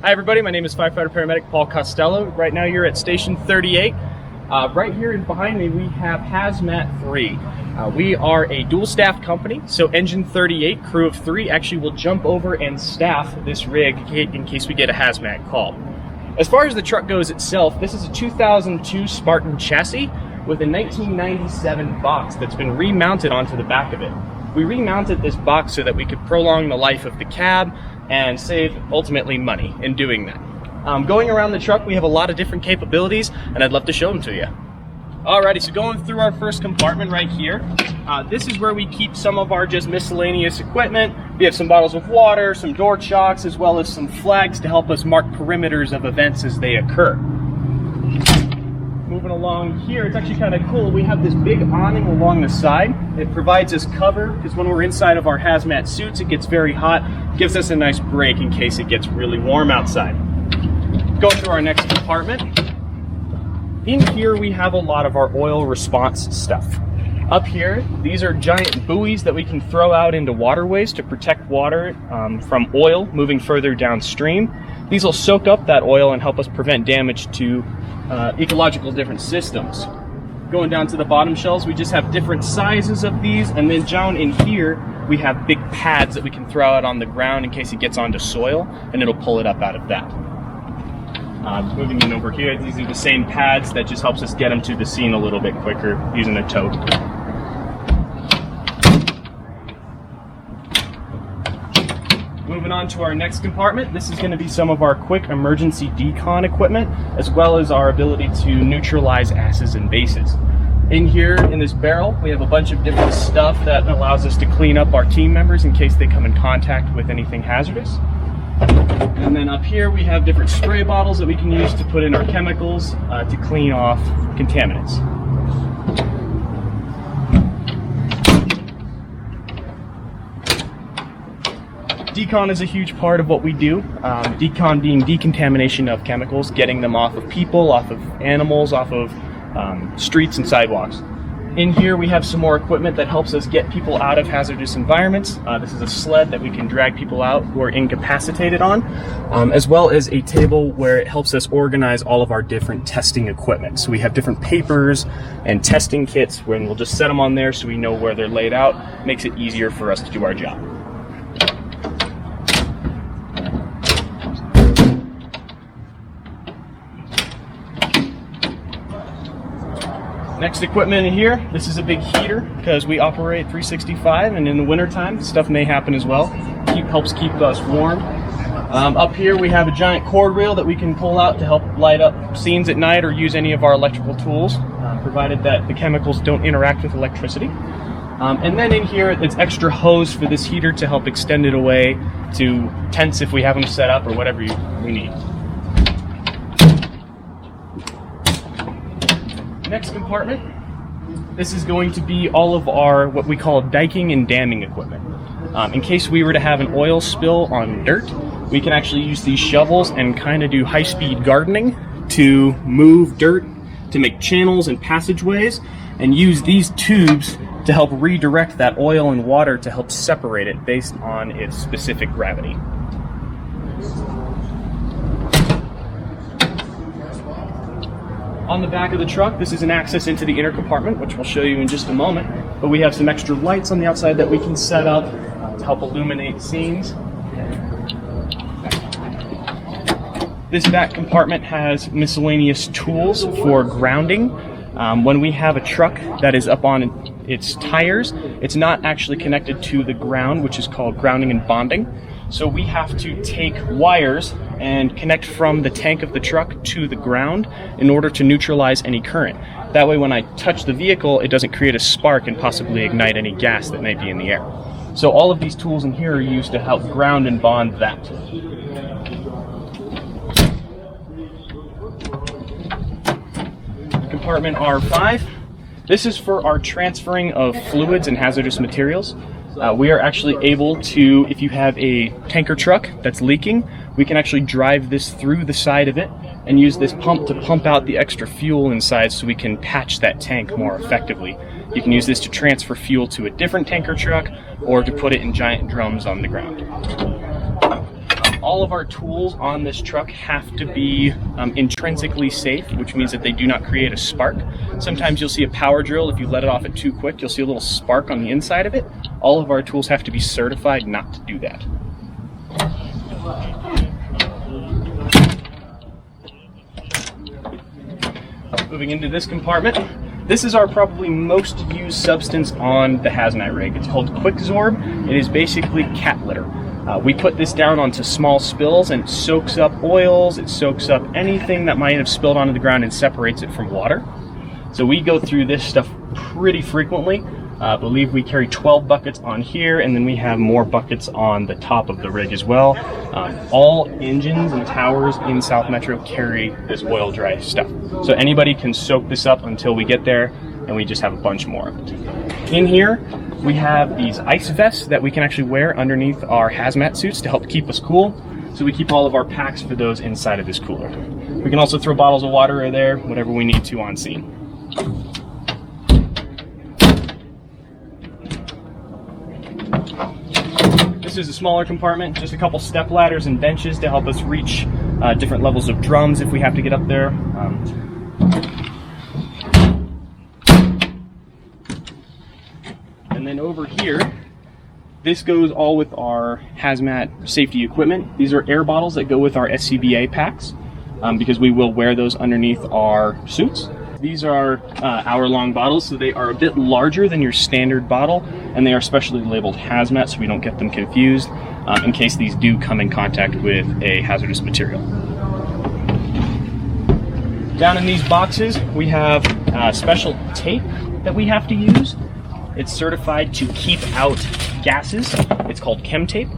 Hi everybody, my name is firefighter paramedic Paul Costello. Right now you're at station 38. Right here behind me we have Hazmat 3. We are a dual staff company, so engine 38, crew of 3 actually will jump over and staff this rig in case we get a hazmat call. As far as the truck goes itself, this is a 2002 Spartan chassis with a 1997 box that's been remounted onto the back of it. We remounted this box so that we could prolong the life of the cab and save ultimately money in doing that. Going around the truck, we have a lot of different capabilities, and I'd love to show them to you. Alrighty, so going through our first compartment right here, this is where we keep some of our just miscellaneous equipment. We have some bottles of water, some door chocks, as well as some flags to help us mark perimeters of events as they occur. Moving along here, it's actually kind of cool. We have this big awning along the side. It provides us cover because when we're inside of our hazmat suits, it gets very hot. Gives us a nice break in case it gets really warm outside. Go to our next compartment. In here we have a lot of our oil response stuff. Up here, these are giant buoys that we can throw out into waterways to protect water from oil moving further downstream. These will soak up that oil and help us prevent damage to ecological different systems. Going down to the bottom shelves, we just have different sizes of these, and then down in here we have big pads that we can throw out on the ground in case it gets onto soil, and it'll pull it up out of that. Moving in over here, these are the same pads that just helps us get them to the scene a little bit quicker using a tow. Moving on to our next compartment, this is going to be some of our quick emergency decon equipment, as well as our ability to neutralize acids and bases. In here, in this barrel, we have a bunch of different stuff that allows us to clean up our team members in case they come in contact with anything hazardous. And then up here, we have different spray bottles that we can use to put in our chemicals to clean off contaminants. Decon is a huge part of what we do. Decon being decontamination of chemicals, getting them off of people, off of animals, off of streets and sidewalks. In here we have some more equipment that helps us get people out of hazardous environments. This is a sled that we can drag people out who are incapacitated on, as well as a table where it helps us organize all of our different testing equipment. So we have different papers and testing kits, and we'll just set them on there so we know where they're laid out. Makes it easier for us to do our job. Next equipment in here, this is a big heater because we operate 365, and in the wintertime stuff may happen as well. Helps keep us warm. Up here we have a giant cord reel that we can pull out to help light up scenes at night or use any of our electrical tools, provided that the chemicals don't interact with electricity. And then in here it's extra hose for this heater to help extend it away to tents if we have them set up or whatever we need. Next compartment, this is going to be all of our what we call diking and damming equipment. In case we were to have an oil spill on dirt, we can actually use these shovels and kind of do high-speed gardening to move dirt, to make channels and passageways, and use these tubes to help redirect that oil and water to help separate it based on its specific gravity. On the back of the truck, this is an access into the inner compartment, which we'll show you in just a moment. But we have some extra lights on the outside that we can set up to help illuminate scenes. This back compartment has miscellaneous tools for grounding. When we have a truck that is up on its tires, it's not actually connected to the ground, which is called grounding and bonding. So we have to take wires and connect from the tank of the truck to the ground in order to neutralize any current. That way when I touch the vehicle, it doesn't create a spark and possibly ignite any gas that may be in the air. So all of these tools in here are used to help ground and bond that. Compartment R5. This is for our transferring of fluids and hazardous materials. We are actually able to, if you have a tanker truck that's leaking, we can actually drive this through the side of it and use this pump to pump out the extra fuel inside so we can patch that tank more effectively. You can use this to transfer fuel to a different tanker truck or to put it in giant drums on the ground. All of our tools on this truck have to be intrinsically safe, which means that they do not create a spark. Sometimes you'll see a power drill. If you let it off it too quick, you'll see a little spark on the inside of it. All of our tools have to be certified not to do that. Moving into this compartment, this is our probably most used substance on the Hazmat rig. It's called Quicksorb. It is basically cat litter. We put this down onto small spills and it soaks up oils, it soaks up anything that might have spilled onto the ground and separates it from water. So we go through this stuff pretty frequently. I believe we carry 12 buckets on here, and then we have more buckets on the top of the rig as well. All engines and towers in South Metro carry this oil dry stuff. So anybody can soak this up until we get there, and we just have a bunch more of it. In here, we have these ice vests that we can actually wear underneath our hazmat suits to help keep us cool. So we keep all of our packs for those inside of this cooler. We can also throw bottles of water in there, whatever we need to on scene. This is a smaller compartment, just a couple step ladders and benches to help us reach different levels of drums if we have to get up there. And then over here, this goes all with our hazmat safety equipment. These are air bottles that go with our SCBA packs because we will wear those underneath our suits. These are hour-long bottles, so they are a bit larger than your standard bottle, and they are specially labeled hazmat so we don't get them confused in case these do come in contact with a hazardous material. Down in these boxes, we have special tape that we have to use. It's certified to keep out gases. It's called chem tape.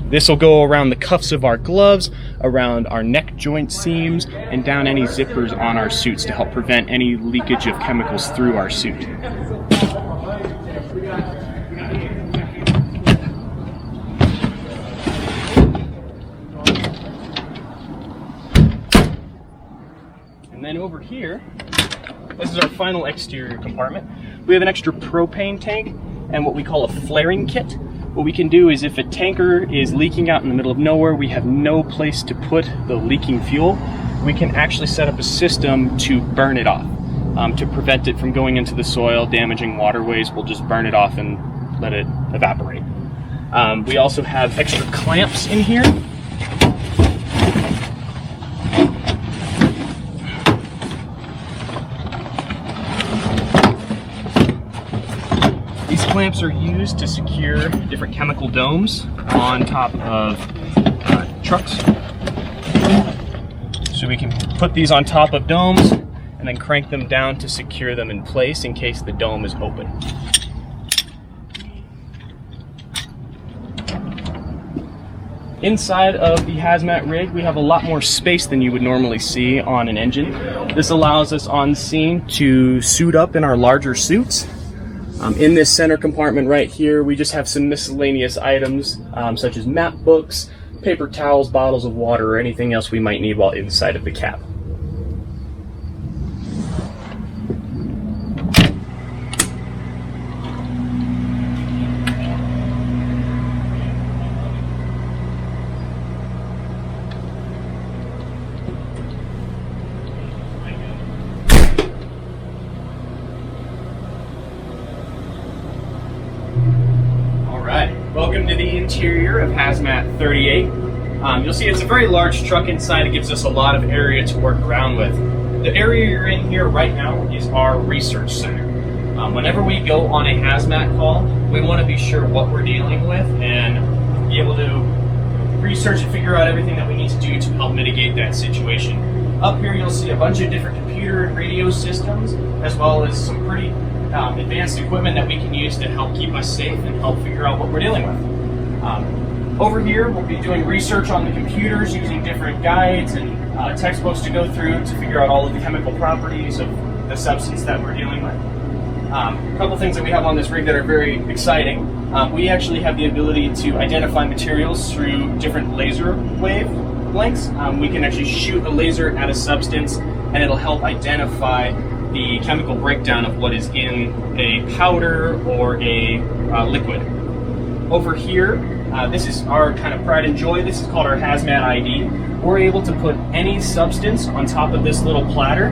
This will go around the cuffs of our gloves, around our neck joint seams, and down any zippers on our suits to help prevent any leakage of chemicals through our suit. And then over here, this is our final exterior compartment. We have an extra propane tank and what we call a flaring kit. What we can do is if a tanker is leaking out in the middle of nowhere, we have no place to put the leaking fuel, we can actually set up a system to burn it off. To prevent it from going into the soil, damaging waterways, we'll just burn it off and let it evaporate. We also have extra clamps in here. Clamps are used to secure different chemical domes on top of trucks. So we can put these on top of domes and then crank them down to secure them in place in case the dome is open. Inside of the hazmat rig, we have a lot more space than you would normally see on an engine. This allows us on scene to suit up in our larger suits. In this center compartment right here, we just have some miscellaneous items such as map books, paper towels, bottles of water, or anything else we might need while inside of the cab. Welcome to the interior of Hazmat 38. You'll see it's a very large truck inside. It gives us a lot of area to work around with. The area you're in here right now is our research center. Whenever we go on a hazmat call, we want to be sure what we're dealing with and be able to research and figure out everything that we need to do to help mitigate that situation. Up here you'll see a bunch of different computer and radio systems, as well as some pretty advanced equipment that we can use to help keep us safe and help figure out what we're dealing with. Over here, we'll be doing research on the computers using different guides and textbooks to go through to figure out all of the chemical properties of the substance that we're dealing with. A couple things that we have on this rig that are very exciting. We actually have the ability to identify materials through different laser wavelengths. We can actually shoot a laser at a substance and it'll help identify the chemical breakdown of what is in a powder or a liquid. Over here, This is our kind of pride and joy. This is called our Hazmat ID. We're able to put any substance on top of this little platter,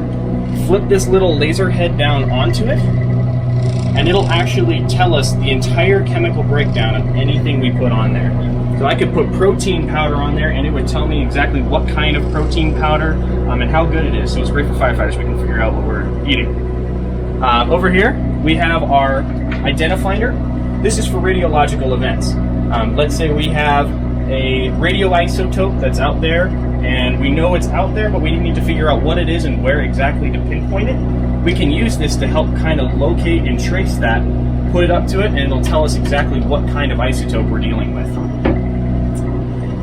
flip this little laser head down onto it, and it'll actually tell us the entire chemical breakdown of anything we put on there. So I could put protein powder on there and it would tell me exactly what kind of protein powder and how good it is. So it's great for firefighters. We can figure out what we're eating. Over here, we have our identifier. This is for radiological events. Let's say we have a radioisotope that's out there and we know it's out there, but we need to figure out what it is and where exactly to pinpoint it. We can use this to help kind of locate and trace that, put it up to it, and it'll tell us exactly what kind of isotope we're dealing with.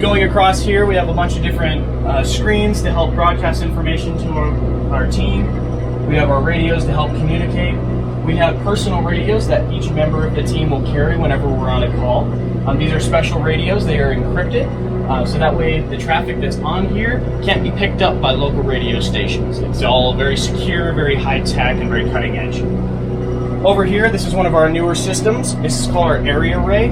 Going across here, we have a bunch of different screens to help broadcast information to our team. We have our radios to help communicate. We have personal radios that each member of the team will carry whenever we're on a call. These are special radios. They are encrypted, so that way the traffic that's on here can't be picked up by local radio stations. It's all very secure, very high-tech, and very cutting-edge. Over here, this is one of our newer systems. This is called our area array.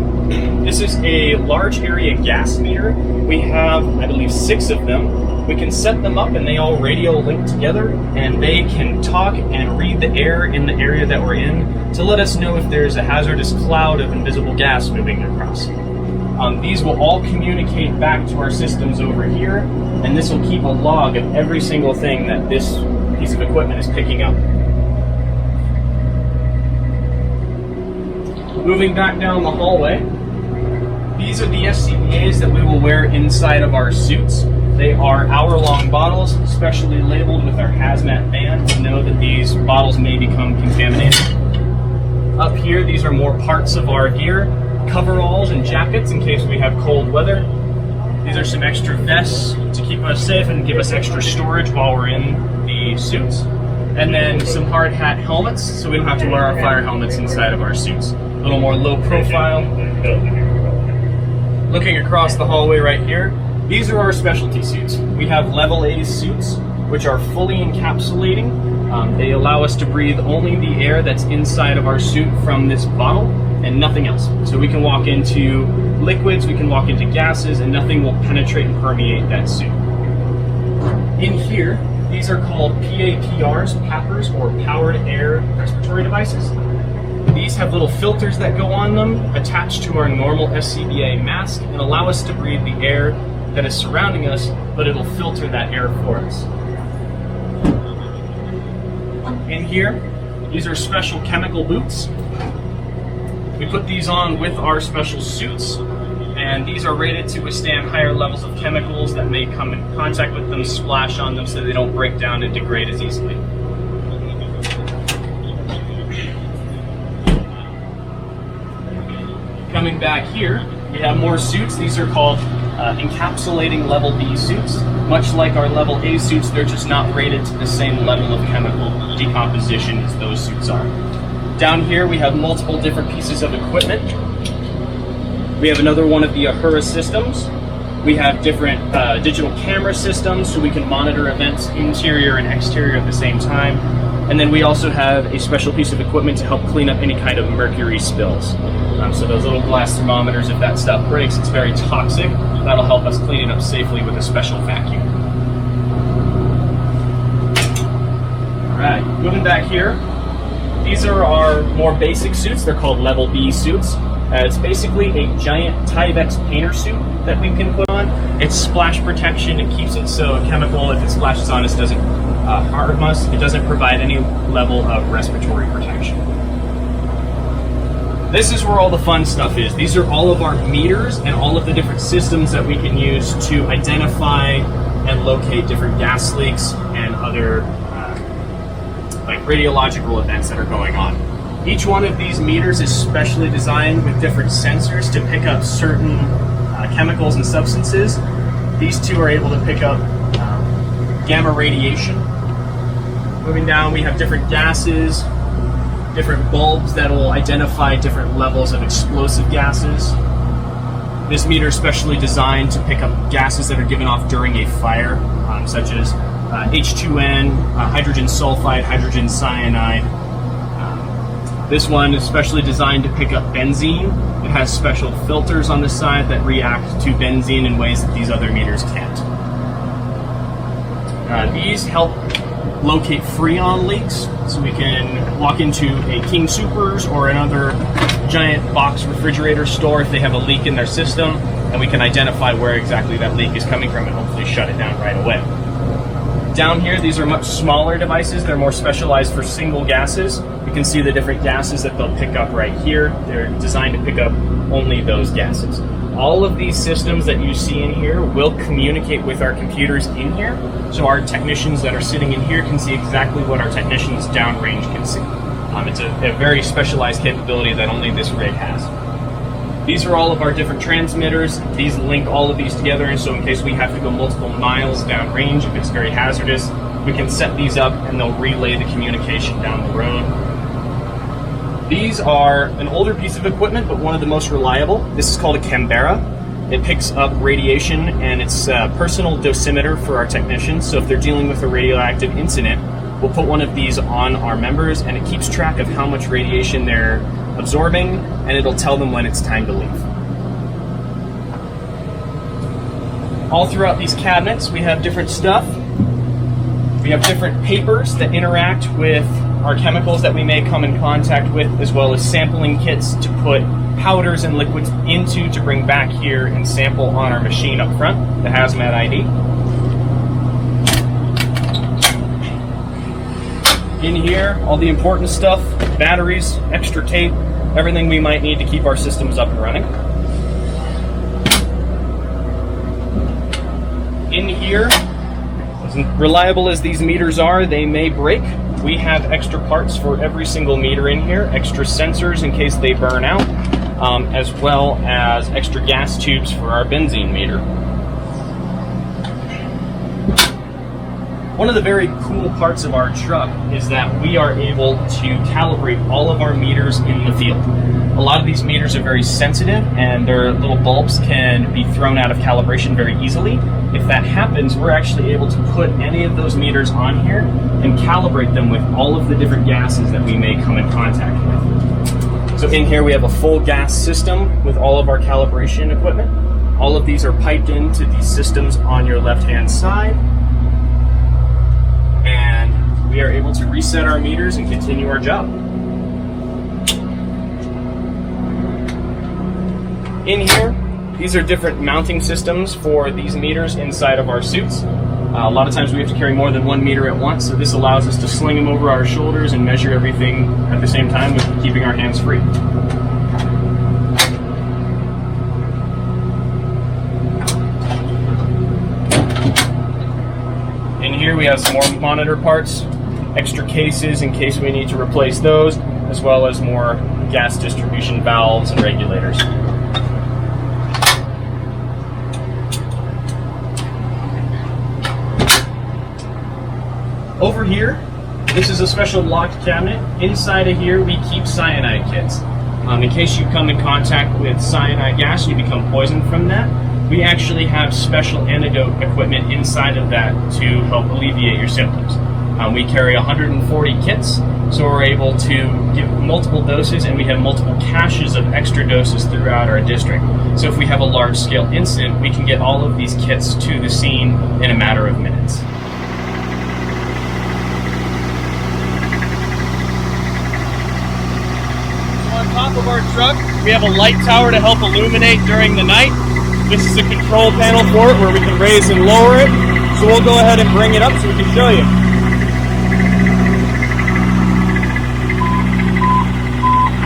This is a large area gas meter. We have, I believe, 6 of them. We can set them up and they all radio link together and they can talk and read the air in the area that we're in to let us know if there's a hazardous cloud of invisible gas moving across. These will all communicate back to our systems over here, and this will keep a log of every single thing that this piece of equipment is picking up. Moving back down the hallway, these are the SCBAs that we will wear inside of our suits. They are hour-long bottles, specially labeled with our hazmat band to know that these bottles may become contaminated. Up here, these are more parts of our gear, coveralls and jackets in case we have cold weather. These are some extra vests to keep us safe and give us extra storage while we're in the suits. And then some hard hat helmets, so we don't have to wear our fire helmets inside of our suits. A little more low profile. Looking across the hallway right here, these are our specialty suits. We have level A suits, which are fully encapsulating. They allow us to breathe only the air that's inside of our suit from this bottle and nothing else. So we can walk into liquids, we can walk into gases, and nothing will penetrate and permeate that suit. In here, these are called PAPRs, PAPRs, or Powered Air Respiratory Devices. These have little filters that go on them attached to our normal SCBA mask and allow us to breathe the air that is surrounding us, but it'll filter that air for us. In here, these are special chemical boots. We put these on with our special suits, and these are rated to withstand higher levels of chemicals that may come in contact with them, splash on them so they don't break down and degrade as easily. Coming back here, we have more suits. These are called encapsulating level B suits. Much like our level A suits, they're just not rated to the same level of chemical decomposition as those suits are. Down here we have multiple different pieces of equipment. We have another one of the Ahura systems. We have different digital camera systems so we can monitor events interior and exterior at the same time. And then we also have a special piece of equipment to help clean up any kind of mercury spills. So those little glass thermometers, if that stuff breaks, it's very toxic. That'll help us clean it up safely with a special vacuum. All right, moving back here. These are our more basic suits. They're called level B suits. It's basically a giant Tyvek painter suit that we can put on. It's splash protection. It keeps it so a chemical, if it splashes on us, doesn't harm us. It doesn't provide any level of respiratory protection. This is where all the fun stuff is. These are all of our meters and all of the different systems that we can use to identify and locate different gas leaks and other like radiological events that are going on. Each one of these meters is specially designed with different sensors to pick up certain chemicals and substances. These two are able to pick up gamma radiation. Moving down, we have different gases, different bulbs that will identify different levels of explosive gases. This meter is specially designed to pick up gases that are given off during a fire, such as H2N, hydrogen sulfide, hydrogen cyanide, This one is specially designed to pick up benzene. It has special filters on the side that react to benzene in ways that these other meters can't. These help locate freon leaks, so we can walk into a King Soopers or another giant box refrigerator store if they have a leak in their system, and we can identify where exactly that leak is coming from and hopefully shut it down right away. Down here, these are much smaller devices. They're more specialized for single gases. You can see the different gases that they'll pick up right here. They're designed to pick up only those gases. All of these systems that you see in here will communicate with our computers in here, so our technicians that are sitting in here can see exactly what our technicians downrange can see. It's a very specialized capability that only this rig has. These are all of our different transmitters. These link all of these together, and so in case we have to go multiple miles downrange, if it's very hazardous, we can set these up and they'll relay the communication down the road. These are an older piece of equipment, but one of the most reliable. This is called a Canberra. It picks up radiation, and it's a personal dosimeter for our technicians. So if they're dealing with a radioactive incident, we'll put one of these on our members, and it keeps track of how much radiation they're absorbing, and it'll tell them when it's time to leave. All throughout these cabinets, we have different stuff. We have different papers that interact with our chemicals that we may come in contact with, as well as sampling kits to put powders and liquids into to bring back here and sample on our machine up front, the Haz-Mat ID. In here, all the important stuff, batteries, extra tape, everything we might need to keep our systems up and running. In here, as reliable as these meters are, they may break. We have extra parts for every single meter in here, extra sensors in case they burn out, as well as extra gas tubes for our benzene meter. One of the very cool parts of our truck is that we are able to calibrate all of our meters in the field. A lot of these meters are very sensitive, and their little bulbs can be thrown out of calibration very easily. If that happens, we're actually able to put any of those meters on here and calibrate them with all of the different gases that we may come in contact with. So in here we have a full gas system with all of our calibration equipment. All of these are piped into these systems on your left-hand side. And we are able to reset our meters and continue our job. In here, these are different mounting systems for these meters inside of our suits. A lot of times we have to carry more than one meter at once, so this allows us to sling them over our shoulders and measure everything at the same time with keeping our hands free. In here we have some more monitor parts, extra cases in case we need to replace those, as well as more gas distribution valves and regulators. Over here, this is a special locked cabinet. Inside of here, we keep cyanide kits. In case you come in contact with cyanide gas, you become poisoned from that. We actually have special antidote equipment inside of that to help alleviate your symptoms. We carry 140 kits, so we're able to give multiple doses, and we have multiple caches of extra doses throughout our district. So if we have a large-scale incident, we can get all of these kits to the scene in a matter of minutes. On top of our truck, we have a light tower to help illuminate during the night. This is a control panel for it where we can raise and lower it. So we'll go ahead and bring it up so we can show you.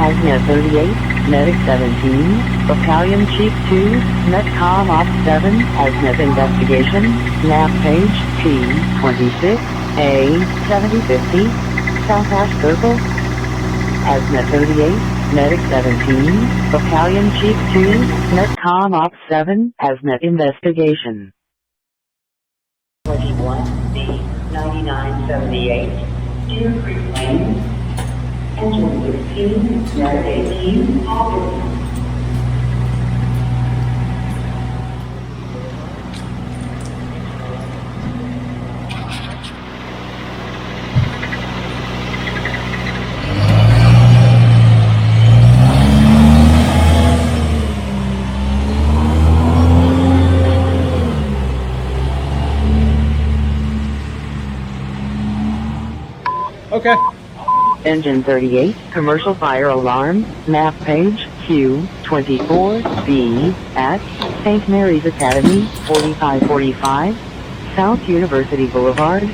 Hazmat 38, Medic 17, Battalion Chief 2, Netcom Op 7, Hazmat Investigation, Nav Page T26, A 7050, South Ash Circle. Hazmat 38, Medic 17, Battalion Chief 2, Netcom Op 7, Hazmat Investigation. 21 B 9978, Deer Creek Lane, Engine 16, Yard 18, Auburn. Okay. Engine 38, commercial fire alarm, map page Q24B at St. Mary's Academy, 4545, South University Boulevard.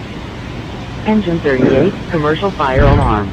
Engine 38, commercial fire alarm.